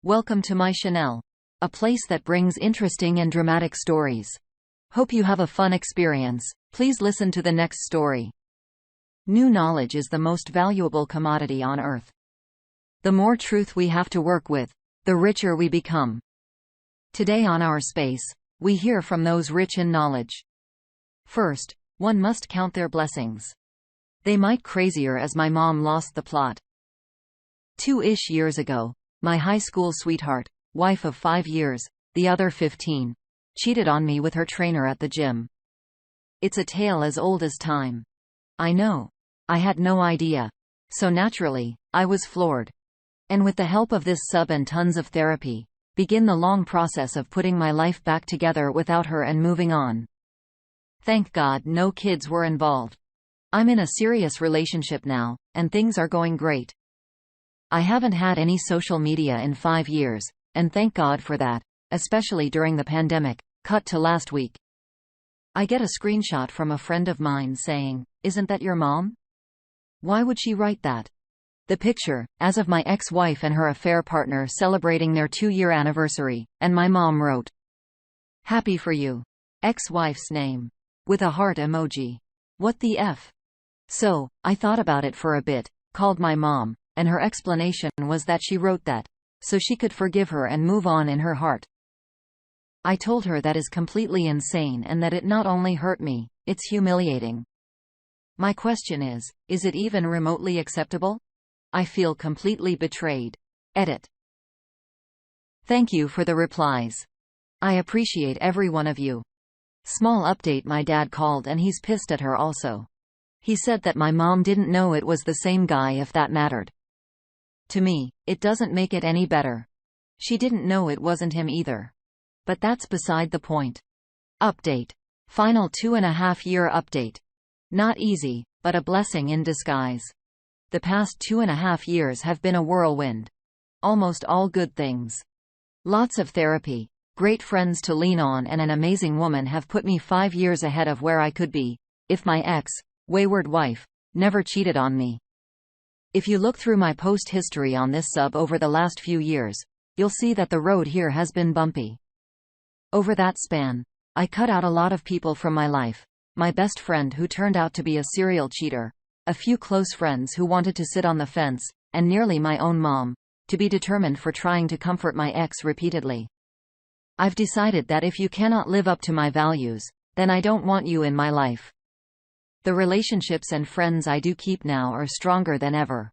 Welcome to my Chanel, a place that brings interesting and dramatic stories. Hope you have a fun experience. Please listen to the next story. New knowledge is the most valuable commodity on earth. The more truth we have to work with, the richer we become. Today on our space, we hear from those rich in knowledge. First, one must count their blessings. They might crazier as my mom lost the plot. 2-ish years ago, my high school sweetheart, wife of 5 years, the other 15, cheated on me with her trainer at the gym. It's a tale as old as time. I know. I had no idea. So naturally, I was floored. And with the help of this sub and tons of therapy, begin the long process of putting my life back together without her and moving on. Thank God no kids were involved. I'm in a serious relationship now, and things are going great. I haven't had any social media in 5 years, and thank God for that, especially during the pandemic. Cut to last week. I get a screenshot from a friend of mine saying, "Isn't that your mom?" Why would she write that? The picture, as of my ex-wife and her affair partner celebrating their 2-year anniversary, and my mom wrote, "Happy for you." Ex-wife's name. With a heart emoji. What the F? So, I thought about it for a bit, called my mom, and her explanation was that she wrote that so she could forgive her and move on in her heart. I told her that is completely insane and that it not only hurt me, it's humiliating. My question is it even remotely acceptable? I feel completely betrayed. Edit. Thank you for the replies. I appreciate every one of you. Small update: my dad called and he's pissed at her also. He said that my mom didn't know it was the same guy, if that mattered. To me, it doesn't make it any better. She didn't know it wasn't him either. But that's beside the point. Update. Final 2.5-year update. Not easy, but a blessing in disguise. The past 2.5 years have been a whirlwind. Almost all good things. Lots of therapy, great friends to lean on, and an amazing woman have put me 5 years ahead of where I could be, if my wayward wife, never cheated on me. If you look through my post history on this sub over the last few years, you'll see that the road here has been bumpy. Over that span, I cut out a lot of people from my life. My best friend who turned out to be a serial cheater, a few close friends who wanted to sit on the fence, and nearly my own mom, to be determined for trying to comfort my ex repeatedly. I've decided that if you cannot live up to my values, then I don't want you in my life. The relationships and friends I do keep now are stronger than ever.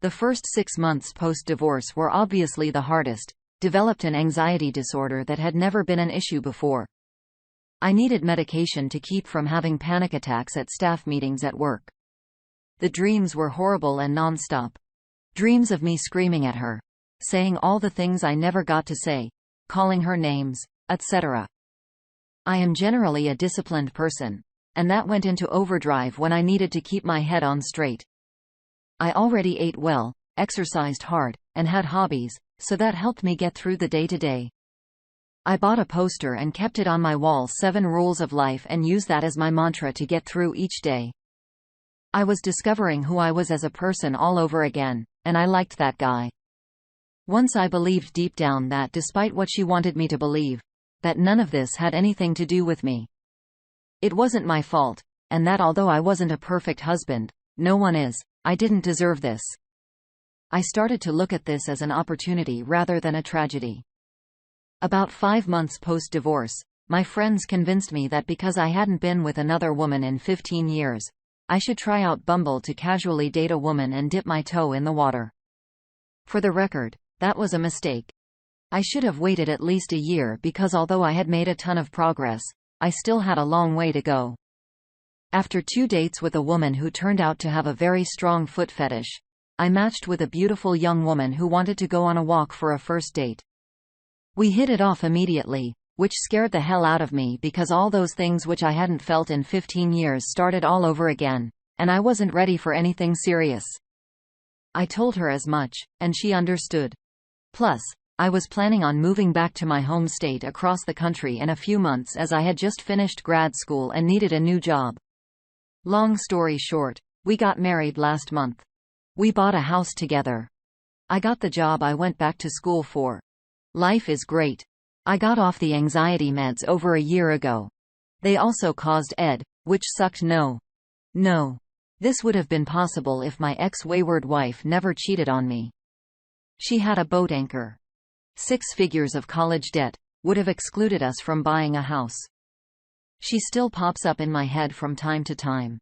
The first 6 months post-divorce were obviously the hardest. Developed an anxiety disorder that had never been an issue before. I needed medication to keep from having panic attacks at staff meetings at work. The dreams were horrible and non-stop. Dreams of me screaming at her, saying all the things I never got to say, calling her names, etc. I am generally a disciplined person, and that went into overdrive when I needed to keep my head on straight. I already ate well, exercised hard, and had hobbies, so that helped me get through the day-to-day. I bought a poster and kept it on my wall: 7 rules of life, and used that as my mantra to get through each day. I was discovering who I was as a person all over again, and I liked that guy. Once I believed deep down that, despite what she wanted me to believe, that none of this had anything to do with me. It wasn't my fault, and that although I wasn't a perfect husband, no one is, I didn't deserve this. I started to look at this as an opportunity rather than a tragedy. About 5 months post-divorce, my friends convinced me that because I hadn't been with another woman in 15 years, I should try out Bumble to casually date a woman and dip my toe in the water. For the record, that was a mistake. I should have waited at least a year because although I had made a ton of progress, I still had a long way to go. After 2 dates with a woman who turned out to have a very strong foot fetish, I matched with a beautiful young woman who wanted to go on a walk for a first date. We hit it off immediately, which scared the hell out of me because all those things which I hadn't felt in 15 years started all over again, and I wasn't ready for anything serious. I told her as much, and she understood. Plus, I was planning on moving back to my home state across the country in a few months as I had just finished grad school and needed a new job. Long story short, we got married last month. We bought a house together. I got the job I went back to school for. Life is great. I got off the anxiety meds over a year ago. They also caused ED, which sucked. No. This would have been possible if my ex-wayward wife never cheated on me. She had a boat anchor. 6 figures of college debt would have excluded us from buying a house. She still pops up in my head from time to time.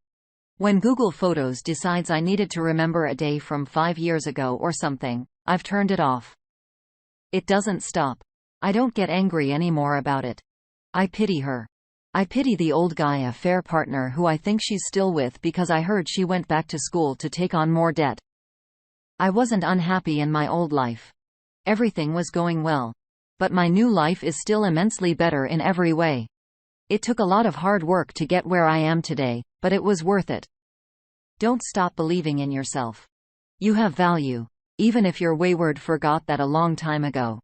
When Google Photos decides I needed to remember a day from 5 years ago or something, I've turned it off. It doesn't stop. I don't get angry anymore about it. I pity her. I pity the old guy affair partner who I think she's still with because I heard she went back to school to take on more debt. I wasn't unhappy in my old life. Everything was going well. But my new life is still immensely better in every way. It took a lot of hard work to get where I am today, but it was worth it. Don't stop believing in yourself. You have value, even if your wayward forgot that a long time ago.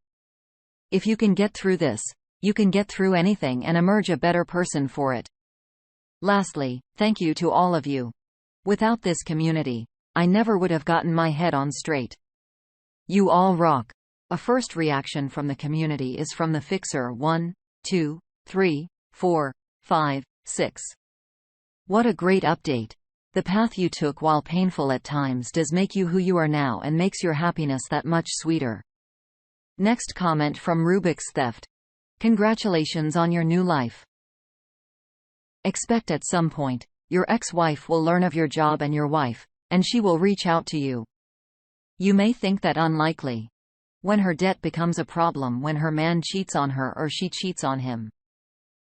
If you can get through this, you can get through anything and emerge a better person for it. Lastly, thank you to all of you. Without this community, I never would have gotten my head on straight. You all rock. A first reaction from the community is from the Fixer 1, 2, 3, 4, 5, 6. What a great update. The path you took, while painful at times, does make you who you are now and makes your happiness that much sweeter. Next comment from Rubik's Theft. Congratulations on your new life. Expect at some point, your ex-wife will learn of your job and your wife, and she will reach out to you. You may think that unlikely. When her debt becomes a problem, when her man cheats on her or she cheats on him.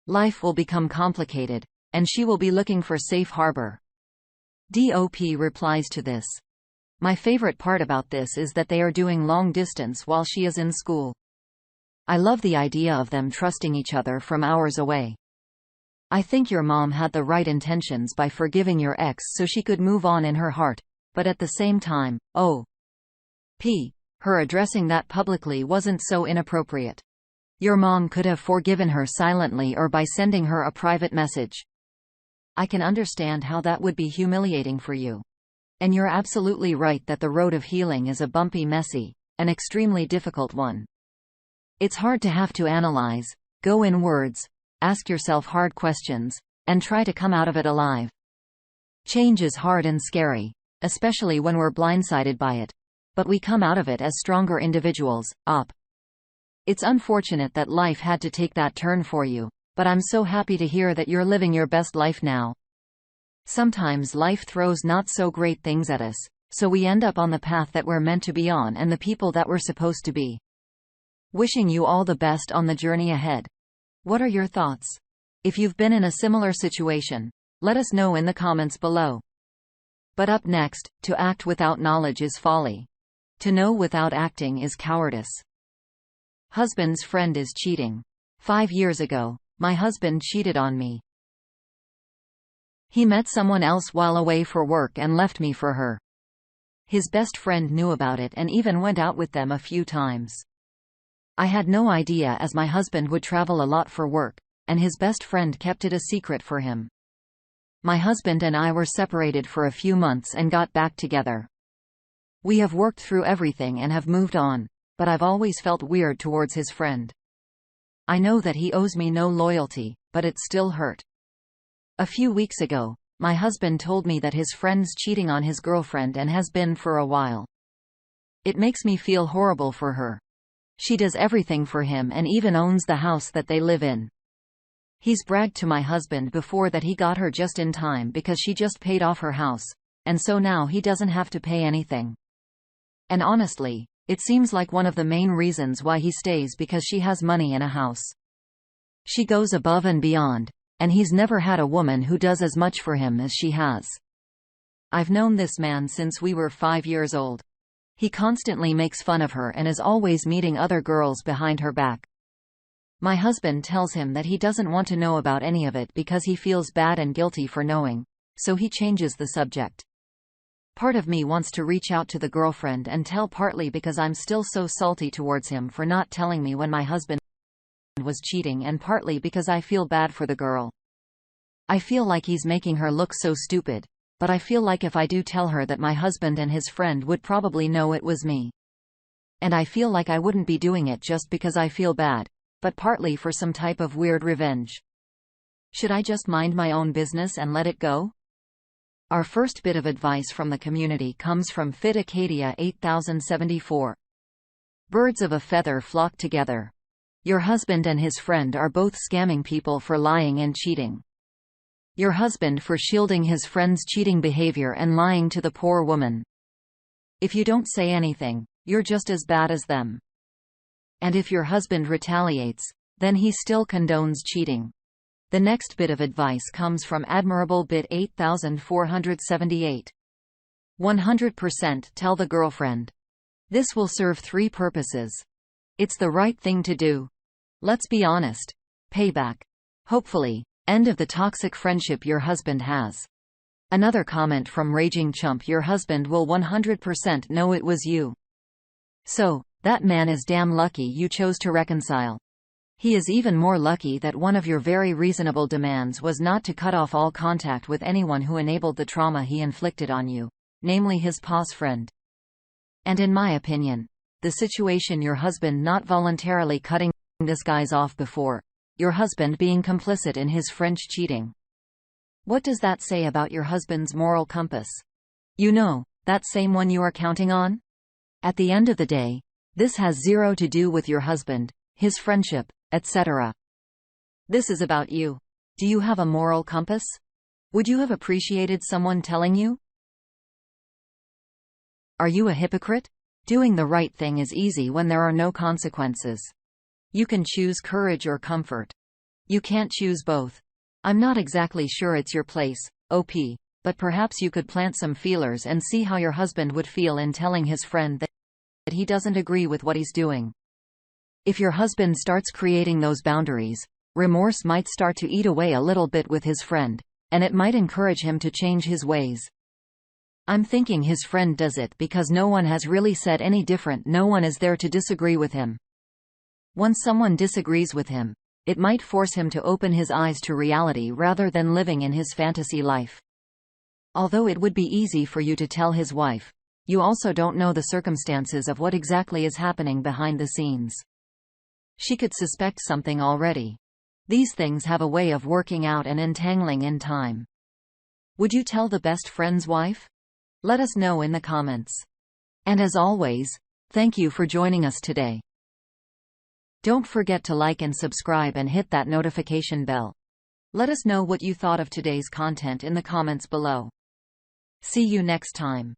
Life will become complicated, and she will be looking for safe harbor. DOP replies to this. My favorite part about this is that they are doing long distance while she is in school. I love the idea of them trusting each other from hours away. I think your mom had the right intentions by forgiving your ex so she could move on in her heart, but at the same time, her addressing that publicly wasn't so inappropriate. Your mom could have forgiven her silently or by sending her a private message. I can understand how that would be humiliating for you. And you're absolutely right that the road of healing is a bumpy, messy, and extremely difficult one. It's hard to have to analyze, go inwards, ask yourself hard questions, and try to come out of it alive. Change is hard and scary, especially when we're blindsided by it. But we come out of it as stronger individuals. It's unfortunate that life had to take that turn for you, but I'm so happy to hear that you're living your best life now. Sometimes life throws not so great things at us, so we end up on the path that we're meant to be on and the people that we're supposed to be. Wishing you all the best on the journey ahead. What are your thoughts? If you've been in a similar situation, let us know in the comments below. But up next, to act without knowledge is folly. To know without acting is cowardice. Husband's friend is cheating. 5 years ago, my husband cheated on me. He met someone else while away for work and left me for her. His best friend knew about it and even went out with them a few times. I had no idea, as my husband would travel a lot for work, and his best friend kept it a secret for him. My husband and I were separated for a few months and got back together. We have worked through everything and have moved on, but I've always felt weird towards his friend. I know that he owes me no loyalty, but it still hurt. A few weeks ago, my husband told me that his friend's cheating on his girlfriend and has been for a while. It makes me feel horrible for her. She does everything for him and even owns the house that they live in. He's bragged to my husband before that he got her just in time because she just paid off her house, and so now he doesn't have to pay anything. And honestly, it seems like one of the main reasons why he stays because she has money and a house. She goes above and beyond, and he's never had a woman who does as much for him as she has. I've known this man since we were 5 years old. He constantly makes fun of her and is always meeting other girls behind her back. My husband tells him that he doesn't want to know about any of it because he feels bad and guilty for knowing, so he changes the subject. Part of me wants to reach out to the girlfriend and tell, partly because I'm still so salty towards him for not telling me when my husband was cheating, and partly because I feel bad for the girl. I feel like he's making her look so stupid, but I feel like if I do tell her that my husband and his friend would probably know it was me. And I feel like I wouldn't be doing it just because I feel bad, but partly for some type of weird revenge. Should I just mind my own business and let it go? Our first bit of advice from the community comes from Fit Acadia 8074. Birds of a feather flock together. Your husband and his friend are both scamming people for lying and cheating. Your husband for shielding his friend's cheating behavior and lying to the poor woman. If you don't say anything, you're just as bad as them. And if your husband retaliates, then he still condones cheating. The next bit of advice comes from Admirable Bit 8478. 100% tell the girlfriend. This will serve 3 purposes. It's the right thing to do. Let's be honest. Payback. Hopefully, end of the toxic friendship your husband has. Another comment from Raging Chump: your husband will 100% know it was you. So, that man is damn lucky you chose to reconcile. He is even more lucky that one of your very reasonable demands was not to cut off all contact with anyone who enabled the trauma he inflicted on you, namely his past friend. And in my opinion, the situation your husband not voluntarily cutting this guy's off before, your husband being complicit in his French cheating. What does that say about your husband's moral compass? You know, that same one you are counting on? At the end of the day, this has zero to do with your husband, his friendship, etc. This is about you. Do you have a moral compass? Would you have appreciated someone telling you? Are you a hypocrite? Doing the right thing is easy when there are no consequences. You can choose courage or comfort. You can't choose both. I'm not exactly sure it's your place, OP, but perhaps you could plant some feelers and see how your husband would feel in telling his friend that he doesn't agree with what he's doing. If your husband starts creating those boundaries, remorse might start to eat away a little bit with his friend, and it might encourage him to change his ways. I'm thinking his friend does it because no one has really said any different. No one is there to disagree with him. Once someone disagrees with him, it might force him to open his eyes to reality rather than living in his fantasy life. Although it would be easy for you to tell his wife, you also don't know the circumstances of what exactly is happening behind the scenes. She could suspect something already. These things have a way of working out and entangling in time. Would you tell the best friend's wife? Let us know in the comments. And as always, thank you for joining us today. Don't forget to like and subscribe and hit that notification bell. Let us know what you thought of today's content in the comments below. See you next time.